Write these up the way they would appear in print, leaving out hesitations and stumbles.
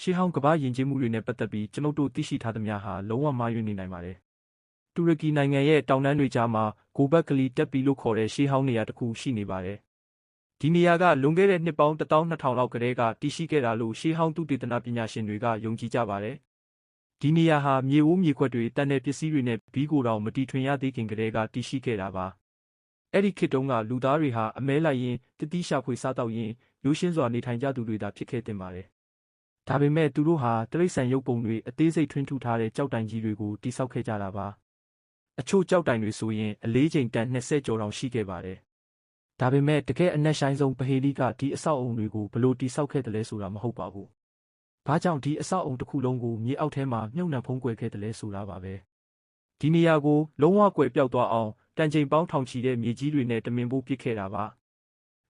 ရှေးဟောင်းကမ္ဘာယဉ်ကျေးမှုတွေနဲ့ပတ်သက်ပြီးကျွန်ုပ်တို့သိရှိထားသမျှဟာလုံးဝမှားယွင်းနေနိုင်ပါတယ်။တူရကီနိုင်ငံရဲ့တောင်တန်းတွေကြားမှာဂိုဘတ်ကလီတက်ပီလို့ခေါ်တဲ့ရှေးဟောင်းနေရာတစ်ခုရှိနေပါတယ်။ဒီနေရာကလွန်ခဲ့တဲ့နှစ်ပေါင်း12,000လောက်ကတည်းကတည်ရှိခဲ့တာလို့ရှေးဟောင်းသုတေသနပညာရှင်တွေကယုံကြည်ကြပါတယ်။ဒီနေရာဟာမြေအိုးမြေခွက်တွေတန်တဲ့ပစ္စည်းတွေနဲ့ဘီးကိုတောင်မတီထွင်ရသေးခင်ကတည်းကတည်ရှိခဲ့တာပါ။အဲ့ဒီခေတ်တုန်းကလူသားတွေဟာအမဲလိုက်ရင်တတိရှာဖွေစားတော့ရင်ရိုးရှင်းစွာနေထိုင်ကြသူတွေသာဖြစ်ခဲ့တင်ပါတယ်။ဒါပေမဲ့သူတို့ဟာတိရစ္ဆာန်ရုပ်ပုံတွေအသေးစိတ်ထွင်းထူထားတဲ့ကြောက်တိုင်ကြီးတွေကိုတိစောက်ခဲ့ကြတာပါ။အချို့ကြောက်တိုင်တွေဆိုရင်အလေးချိန်တန်20ကျော်တောင်ရှိခဲ့ပါတယ်။ဒါပေမဲ့တကယ်အနက်ရှိုင်းဆုံးပဟေလိကဒီအဆောက်အုံတွေကိုဘလို့တိစောက်ခဲ့တယ်လဲဆိုတာမဟုတ်ပါဘူး။ဘာကြောင့်ဒီအဆောက်အုံတစ်ခုလုံးကိုမြေအောက်ထဲမှာမြုပ်နှံဖုံးကွယ်ခဲ့တယ်လဲဆိုတာပါပဲ။ဒီနေရာကိုလုံးဝကွယ်ပြောက်သွားအောင်တန်ချိန်ပေါင်းထောင်ချီတဲ့မြေကြီးတွေနဲ့တမင်ပိုးပစ်ခဲ့တာပါ။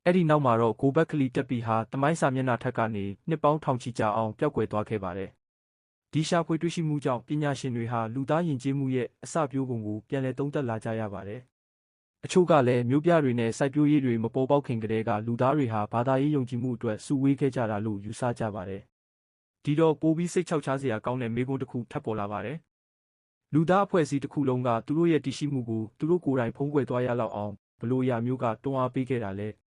အဲ့ဒီနောက်မှာတော့ဂိုဘတ်ကလီတက်ပီဟာတမိုင်းစာမျက်နှာထက်ကနေနှစ်ပေါင်းထောင်ချီကြာအောင်ပျောက်ကွယ်သွားခဲ့ပါတယ်။ဒီရှာဖွေတွေ့ရှိမှုကြောင့်ပညာရှင်တွေဟာလူသားယဉ်ကျေးမှုရဲ့အစပျိုးပုံကိုပြန်လည်သုံးသပ်လာကြရပါတယ်။အချို့ကလည်းမြို့ပြတွေနဲ့စိုက်ပျိုးရေးတွေမပေါ်ပေါက်ခင်ကတည်းကလူသားတွေဟာဘာသာရေးယုံကြည်မှုအတွက်စုဝေးခဲ့ကြတာလို့ယူဆကြပါတယ်။ဒီတော့ပိုပြီးစိတ်ချောက်ချားစရာကောင်းတဲ့မေးခွန်းတစ်ခုထပ်ပေါ်လာပါတယ်။လူသားအဖွဲ့အစည်းတစ်ခုလုံးကသူတို့ရဲ့တည်ရှိမှုကိုသူတို့ကိုယ်တိုင်ဖုံးကွယ်သွားရလောက်အောင်ဘလို့အရာမျိုးကတွန်းအားပေးခဲ့တာလဲ။